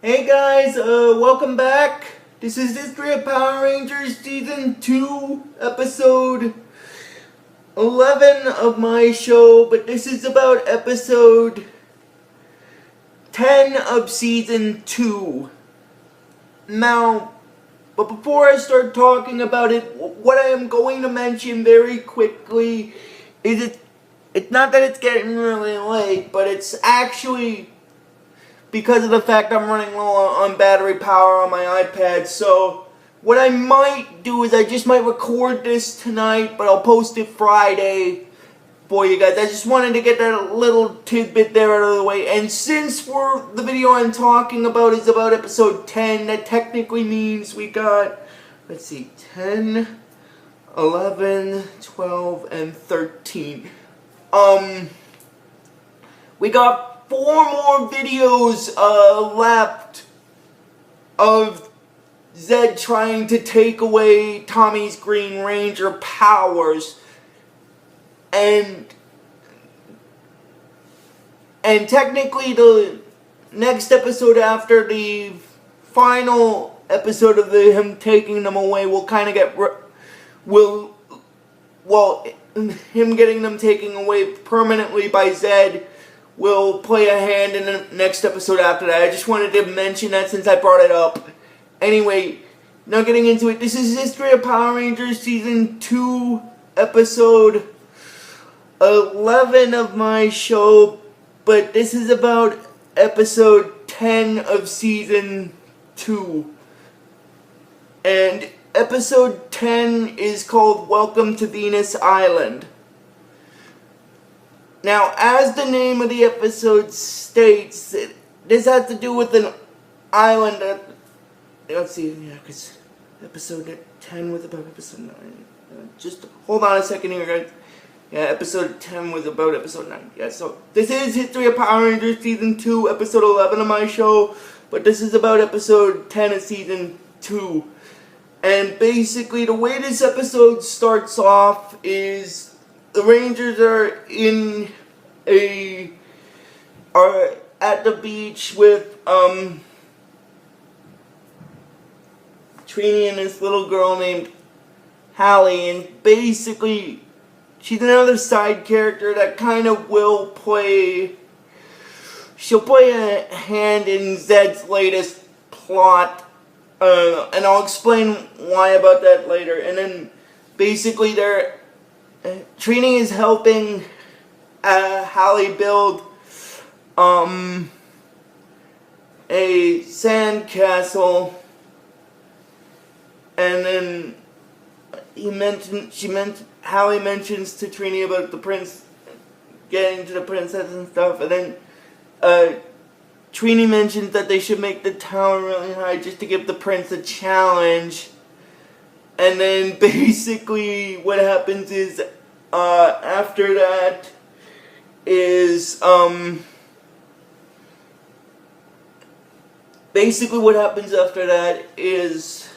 Hey guys, welcome back. This is History of Power Rangers Season 2, Episode 11 of my show, but this is about Episode 10 of Season 2. Now, but before I start talking about it, what I am going to mention very quickly is it's not that it's getting really late, but it's actually because of the fact I'm running low on battery power on my iPad. So what I might do is I just might record this tonight, but I'll post it Friday for you guys. I just wanted to get that little tidbit there out of the way. And since the video I'm talking about is about episode 10, that technically means we got, let's see, 10, 11, 12, and 13. We got 4 more videos left of Zedd trying to take away Tommy's Green Ranger powers, and technically the next episode after the final episode of him taking them away will kind of get him getting them taken away permanently by Zedd will play a hand in the next episode after that. I just wanted to mention that since I brought it up. Anyway, now getting into it. This is History of Power Rangers Season 2, Episode 11 of my show. But this is about Episode 10 of Season 2. And Episode 10 is called Welcome to Venus Island. Now, as the name of the episode states, this has to do with an island that, let's see, yeah, because episode 10 was about episode 9. Just hold on a second here, guys. Yeah, episode 10 was about episode 9. Yeah, so this is History of Power Rangers Season 2, episode 11 of my show, but this is about episode 10 of Season 2. And basically, the way this episode starts off is the Rangers are at the beach with Trini and this little girl named Hallie, and basically she's another side character that kind of she'll play a hand in Zedd's latest plot, and I'll explain why about that later. And then basically Trini is helping Hallie build a sand castle, and then Hallie mentions to Trini about the prince getting to the princess and stuff, and then Trini mentions that they should make the tower really high just to give the prince a challenge. And then basically what happens is after that is basically what happens after that is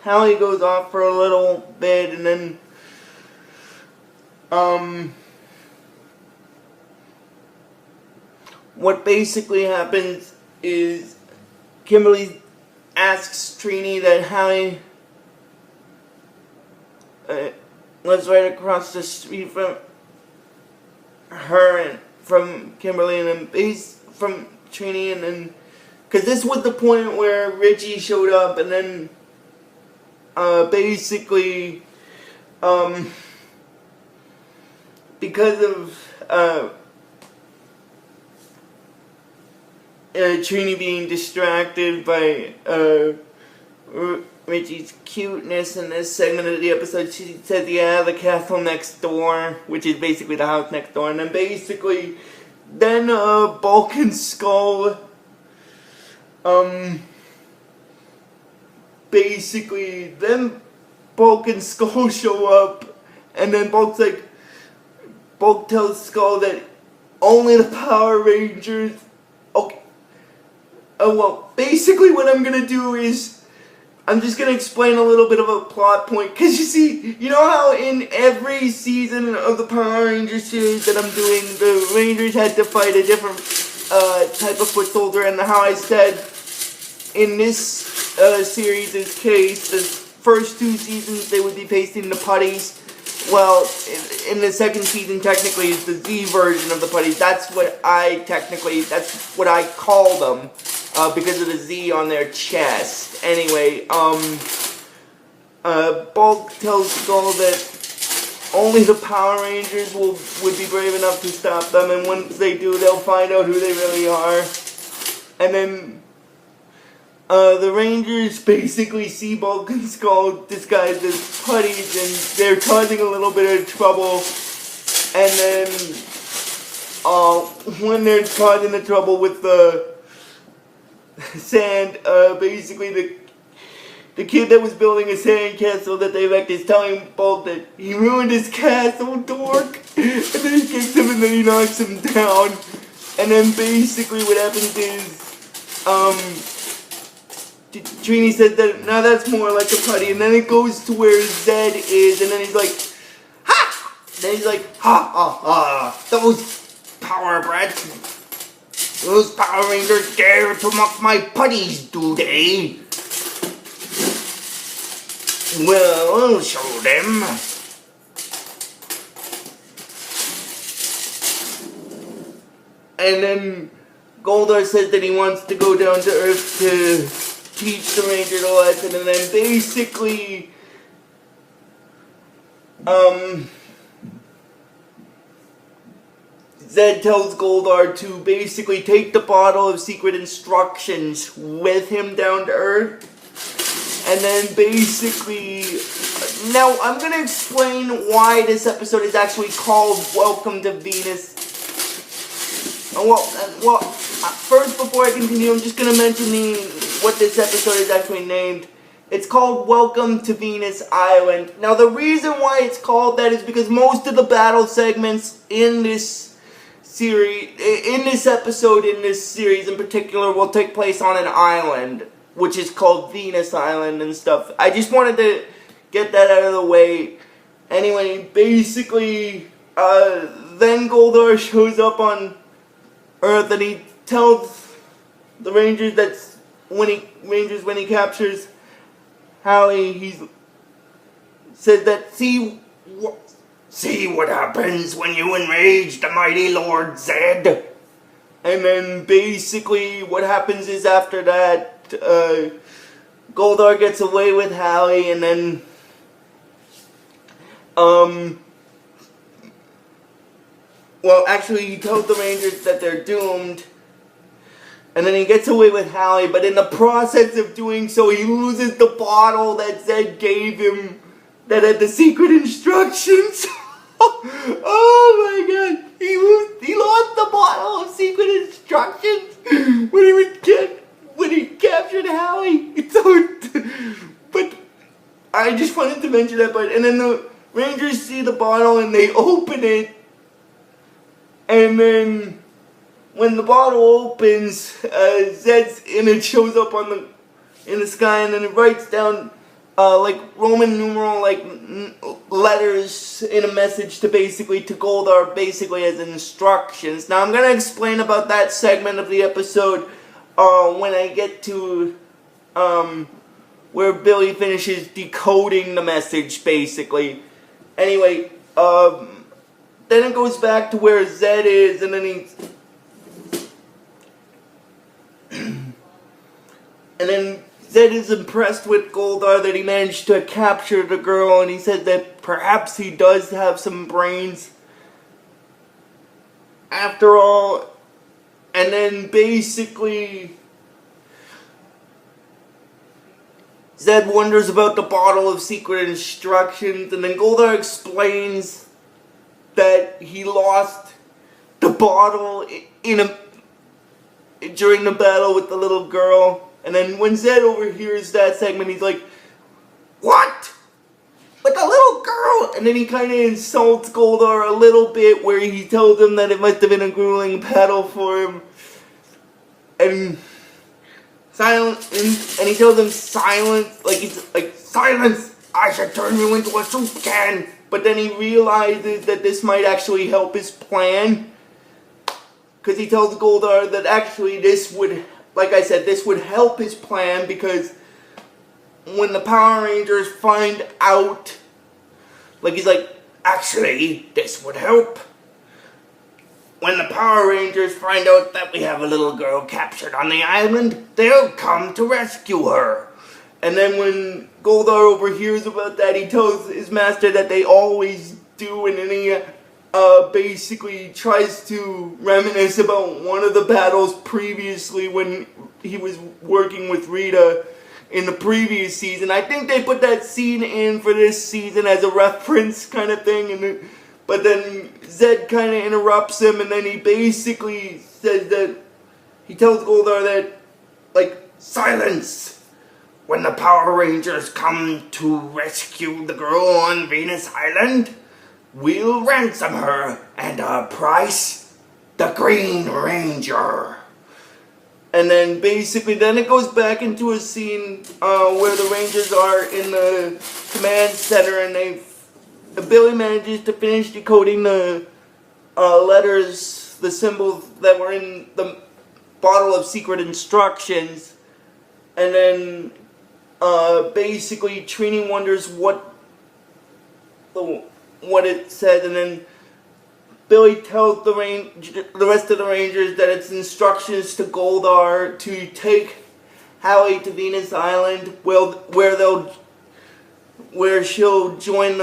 Hallie goes off for a little bit, and then what basically happens is Kimberly asks Trini that Hallie lives right across the street from her and from Kimberly, and then from Trini, and then because this was the point where Richie showed up, and then basically because of Trini being distracted by Richie's cuteness in this segment of the episode, she says, yeah, the castle next door, which is basically the house next door. And then basically, Bulk and Skull, Bulk and Skull show up, and then Bulk tells Skull that only the Power Rangers, okay, well, basically what I'm gonna do is I'm just gonna explain a little bit of a plot point, because you see, you know how in every season of the Power Rangers series that I'm doing, the Rangers had to fight a different type of foot soldier, and how I said in this series' case, the first 2 seasons they would be facing the putties. Well, in the second season, technically, is the Z version of the putties. That's what I call them, because of the Z on their chest. Anyway, Bulk tells Skull that only the Power Rangers would be brave enough to stop them, and once they do, they'll find out who they really are. And then the Rangers basically see Bulk and Skull disguised as putties, and they're causing a little bit of trouble. And then, when they're causing the trouble with the sand, basically the kid that was building a sand castle that they wrecked is telling Bulk that he ruined his castle, dork. And then he kicks him and then he knocks him down. And then basically what happens is, Trini said that now that's more like a putty, and then it goes to where Zedd is, and then he's like, ha! Then he's like, ha ha ha! Those power brats, those Power Rangers dare to mock my putties, do they? Well, I'll show them. And then Goldar says that he wants to go down to Earth to teach the Rangers a lesson, and then basically, Zedd tells Goldar to basically take the bottle of secret instructions with him down to Earth, and then basically, now I'm gonna explain why this episode is actually called Welcome to Venus. First, before I continue, I'm just gonna mention what this episode is actually named. It's called Welcome to Venus Island. Now, the reason why it's called that is because most of the battle segments in this series, in this episode, in this series in particular, will take place on an island, which is called Venus Island and stuff. I just wanted to get that out of the way. Anyway, basically, then Goldar shows up on Earth, and he tells the Rangers when he captures Hallie, he said that see what happens when you enrage the mighty Lord Zedd. And then basically what happens is after that, Goldar gets away with Hallie, and then well, actually, he tells the Rangers that they're doomed, and then he gets away with Hallie, but in the process of doing so, he loses the bottle that Zedd gave him that had the secret instructions. Oh my god, he lost the bottle of secret instructions when he captured Hallie. But I just wanted to mention that part, and then the Rangers see the bottle and they open it. And then, when the bottle opens, Zedd's image shows up in the sky, and then it writes down, like Roman numeral, like letters in a message to Goldar, basically as instructions. Now, I'm gonna explain about that segment of the episode, when I get to, where Billy finishes decoding the message, basically. Anyway, then it goes back to where Zedd is, and then and then Zedd is impressed with Goldar that he managed to capture the girl, and he said that perhaps he does have some brains after all. And then basically Zedd wonders about the bottle of secret instructions, and then Goldar explains that he lost the bottle during the battle with the little girl. And then when Zedd overhears that segment, he's like, what? With the little girl? And then he kind of insults Goldar a little bit, where he tells him that it must have been a grueling battle for him. And and he tells them silence, like he's like, silence, I should turn you into a soup can. But then he realizes that this might actually help his plan, because he tells Goldar that actually this would, like I said, this would help his plan, because when the Power Rangers find out, like he's like, actually, this would help. When the Power Rangers find out that we have a little girl captured on the island, they'll come to rescue her. And then when Goldar overhears about that, he tells his master that they always do, and then he basically tries to reminisce about one of the battles previously when he was working with Rita in the previous season. I think they put that scene in for this season as a reference kind of thing, but then Zedd kind of interrupts him, and then he basically says that, he tells Goldar that, like, silence! When the Power Rangers come to rescue the girl on Venus Island, we'll ransom her, and our price, the Green Ranger. And then basically, then it goes back into a scene where the Rangers are in the command center, and Billy manages to finish decoding the letters, the symbols that were in the bottle of secret instructions. And then basically Trini wonders what it says, and then Billy tells the rest of the Rangers that it's instructions to Goldar to take Hallie to Venus Island, where she'll join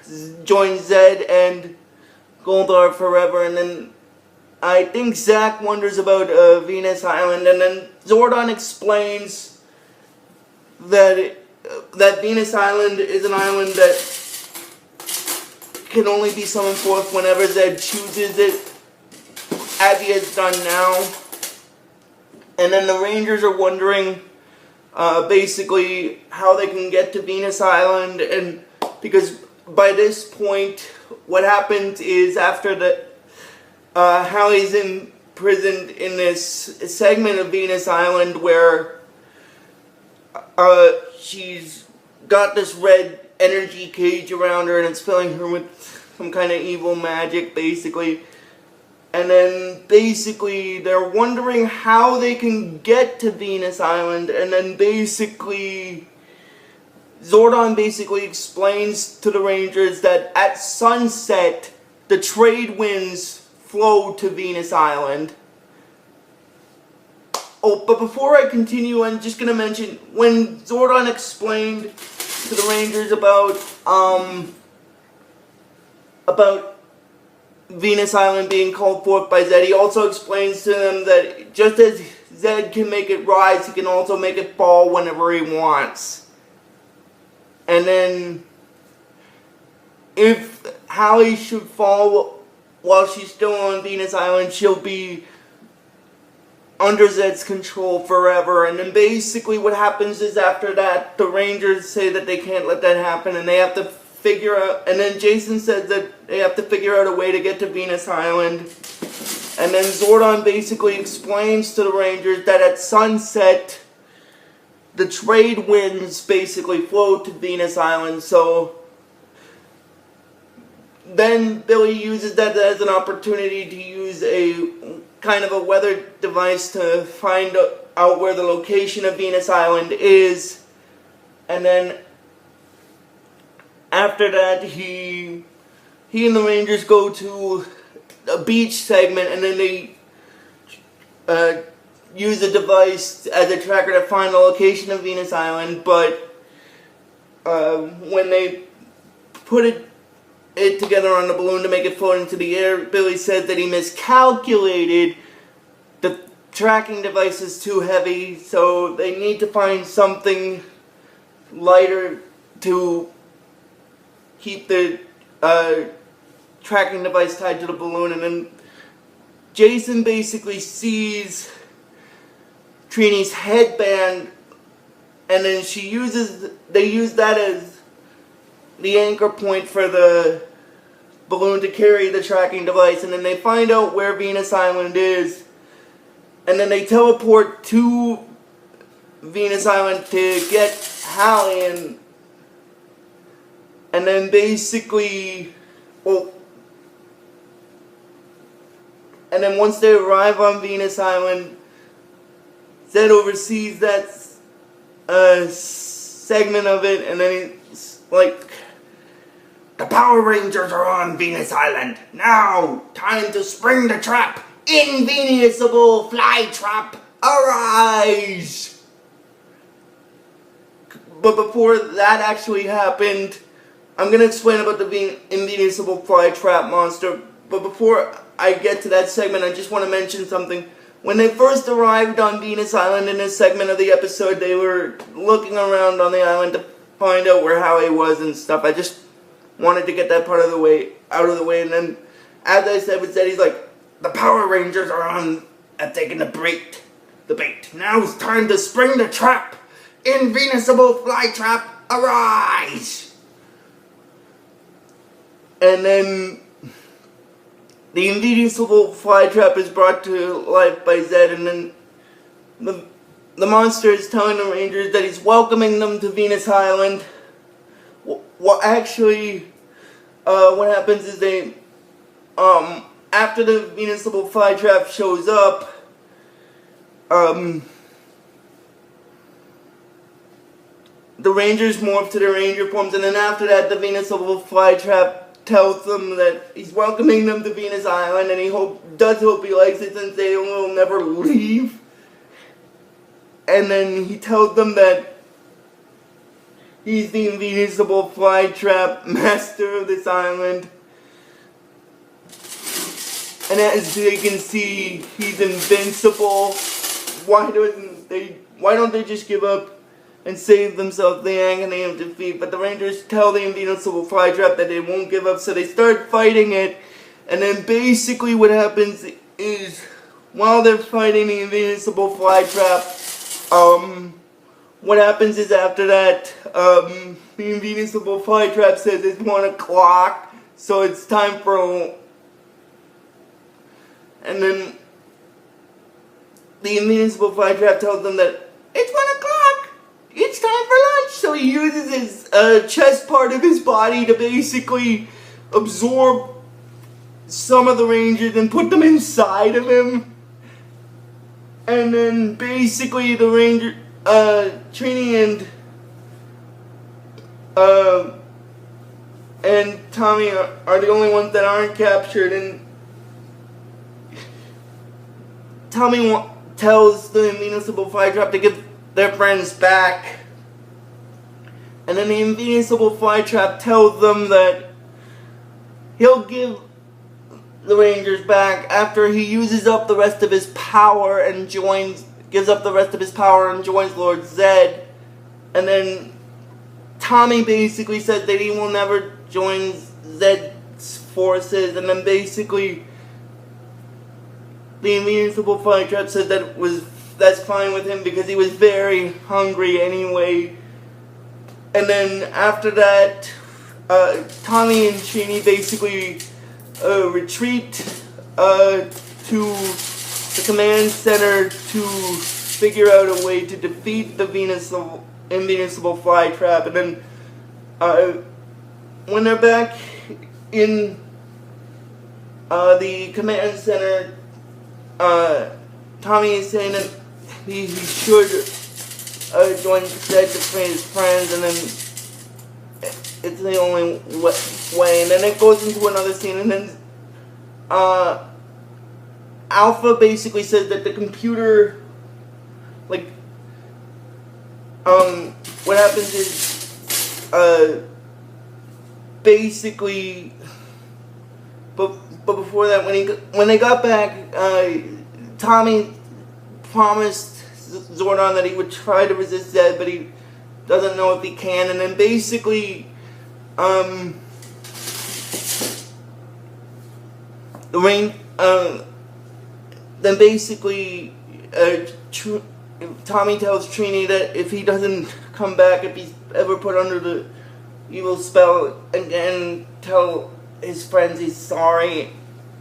Zedd and Goldar forever. And then I think Zach wonders about Venus Island, and then Zordon explains that Venus Island is an island that can only be summoned forth whenever Zedd chooses it, as he has done now. And then the Rangers are wondering basically how they can get to Venus Island, and because by this point what happens is, after Hallie's imprisoned in this segment of Venus Island where she's got this red energy cage around her, and it's filling her with some kind of evil magic, basically. And then basically they're wondering how they can get to Venus Island, and then basically Zordon basically explains to the Rangers that at sunset the trade winds flow to Venus Island. Oh, but before I continue, I'm just going to mention, when Zordon explained to the Rangers about Venus Island being called forth by Zedd, he also explains to them that just as Zedd can make it rise, he can also make it fall whenever he wants. And then, if Hallie should fall while she's still on Venus Island, she'll be under Zedd's control forever. And then basically what happens is, after that, the Rangers say that they can't let that happen, and they have to figure out, and then Jason says that they have to figure out a way to get to Venus Island. And then Zordon basically explains to the Rangers that at sunset the trade winds basically flow to Venus Island. So then Billy uses that as an opportunity to use a kind of a weather device to find out where the location of Venus Island is. And then after that, he and the Rangers go to a beach segment, and then they use a device as a tracker to find the location of Venus Island. But when they put it together on the balloon to make it float into the air, Billy says that he miscalculated. The tracking device is too heavy, so they need to find something lighter to keep the tracking device tied to the balloon. And then Jason basically sees Trini's headband, and then they use that as the anchor point for the balloon to carry the tracking device. And then they find out where Venus Island is, and then they teleport to Venus Island to get Hallie, and then basically, well, and then once they arrive on Venus Island, Zedd oversees that segment of it, and then he's like, "The Power Rangers are on Venus Island. Now, time to spring the trap. Invenuscilbe Flytrap, arise!" But before that actually happened, I'm going to explain about the Invenuscilbe Flytrap monster. But before I get to that segment, I just want to mention something. When they first arrived on Venus Island in this segment of the episode, they were looking around on the island to find out where Hallie was and stuff. I just wanted to get that part of the way out of the way. And then, as I said with Zedd, he's like, "The Power Rangers are taking the bait. Now it's time to spring the trap. Invenuscilbe Flytrap, arise!" And then the Invenuscilbe Flytrap is brought to life by Zedd, and then the monster is telling the Rangers that he's welcoming them to Venus Island. Well, actually, what happens is they, after the Invenuscilbe Flytrap shows up, the Rangers morph to their Ranger forms, and then after that, the Invenuscilbe Flytrap tells them that he's welcoming them to Venus Island, and he does hope he likes it since they will never leave. And then he tells them that he's the Invenuscilbe Flytrap master of this island. And as they can see, he's invincible. Why don't they just give up and save themselves the agony of defeat? But the Rangers tell the Invenuscilbe Flytrap that they won't give up, so they start fighting it. And then basically what happens is, while they're fighting the Invenuscilbe Flytrap, what happens is after that, the Invenuscilbe Flytrap says it's 1 o'clock, so it's time for, and then the Invenuscilbe Flytrap tells them that it's 1 o'clock, it's time for lunch. So he uses his chest part of his body to basically absorb some of the Rangers and put them inside of him. And then basically the Ranger, Trini and Tommy are the only ones that aren't captured, and Tommy tells the Invenuscilbe Flytrap to give their friends back. And then the Invenuscilbe Flytrap tells them that he'll give the Rangers back after he uses up the rest of his power and gives up the rest of his power and joins Lord Zedd. And then Tommy basically said that he will never join Zedd's forces, and then basically the Invenuscilbe Flytrap said that that's fine with him because he was very hungry anyway. And then after that, Tommy and Trini basically retreat to the command center to figure out a way to defeat the Invenuscilbe Flytrap. And then when they're back in the command center, Tommy is saying that he should join Zedd to train his friends, and then it's the only way. And then it goes into another scene, and then Alpha basically says that the computer, like, what happens is, basically, but before that, when they got back, Tommy promised Zordon that he would try to resist Zedd, but he doesn't know if he can. And then basically, Tommy tells Trini that if he doesn't come back, if he's ever put under the evil spell again, tell his friends he's sorry.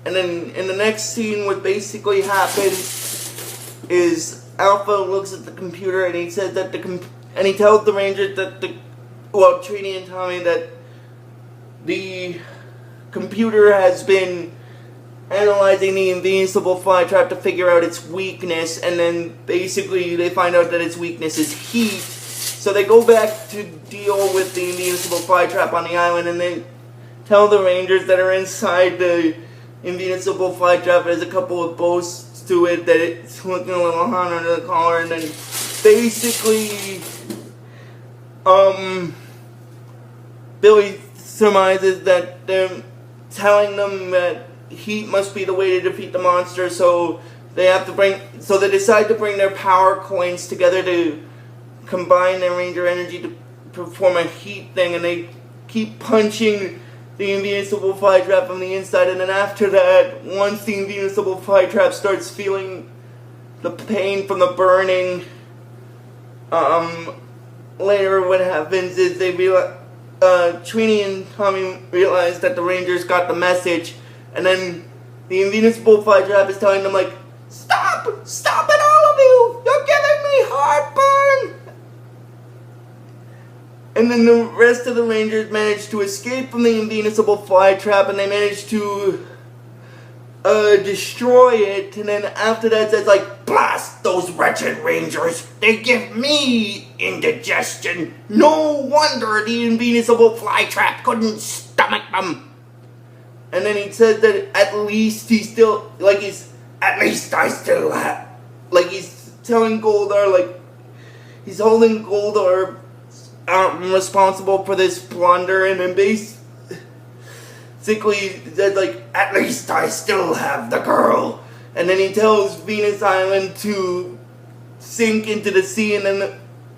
And then in the next scene, what basically happens is Alpha looks at the computer and he says that and he tells the Rangers that Trini and Tommy, that the computer has been analyzing the Invenuscilbe Flytrap to figure out its weakness, and then basically they find out that its weakness is heat. So they go back to deal with the Invenuscilbe Flytrap on the island, and they tell the Rangers that are inside the Invenuscilbe Flytrap. There's a couple of boasts to it, that it's looking a little hot under the collar, and then basically Billy surmises that they're telling them that heat must be the way to defeat the monster, so they decide to bring their power coins together to combine their Ranger energy to perform a heat thing, and they keep punching the Invenuscilbe Flytrap from the inside, and then after that, once the Invenuscilbe Flytrap starts feeling the pain from the burning, later what happens is they realize, Trini and Tommy realize that the Rangers got the message, and then the Invenuscilbe Flytrap is telling them, like, Stop it, all of you! You're giving me heartburn! And then the rest of the Rangers manage to escape from the Invenuscilbe Flytrap, and they manage to destroy it, and then after that it's like, blast those wretched Rangers! They give me indigestion! No wonder the Invenuscilbe Flytrap couldn't stomach them! And then he says that at least he's telling Goldar, he's holding Goldar responsible for this blunder, and then basically said, at least I still have the girl. And then he tells Venus Island to sink into the sea, and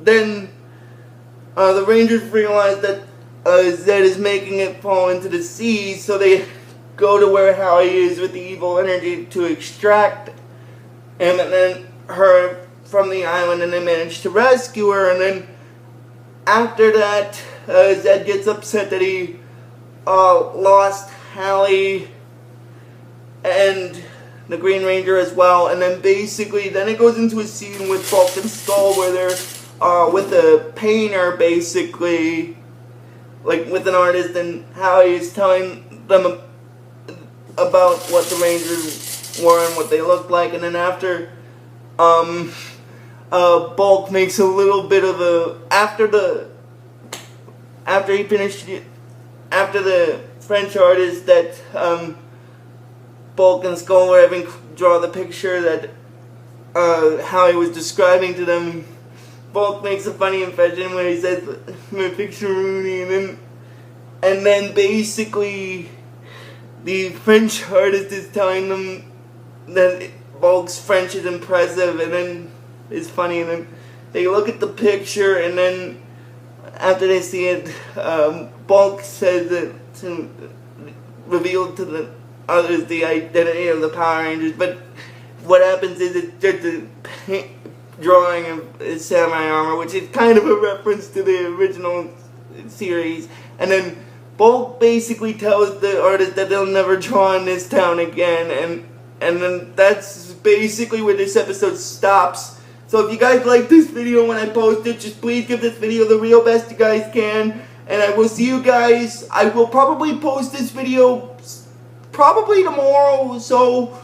then the Rangers realize that Zedd is making it fall into the sea, so they go to where Hallie is with the evil energy to extract him and then her from the island, and they manage to rescue her. And then after that, Zedd gets upset that he lost Hallie and the Green Ranger as well, and then basically then it goes into a scene with Bulk and Skull where they're with a painter, basically, with an artist, and Hallie is telling them about what the Rangers were and what they looked like. And then after Bulk makes a little bit of a after the French artist that Bulk and Skull were having draw the picture that Hallie was describing to them, Bulk makes a funny impression where he says, "My picture Rooney," and then basically the French artist is telling them that Bulk's French is impressive, and then it's funny, and then they look at the picture, and then after they see it, Bulk says that to reveal to the others the identity of the Power Rangers, but what happens is it's just a drawing of his samurai armor, which is kind of a reference to the original series, and then Bulk basically tells the artist that they'll never draw in this town again, and then that's basically where this episode stops. So if you guys like this video when I post it, just please give this video the real best you guys can, and I will see you guys. I will probably post this video probably tomorrow, so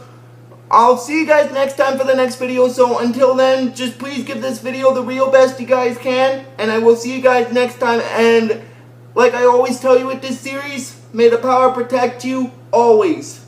I'll see you guys next time for the next video. So until then, just please give this video the real best you guys can, and I will see you guys next time. And like I always tell you with this series, may the power protect you always.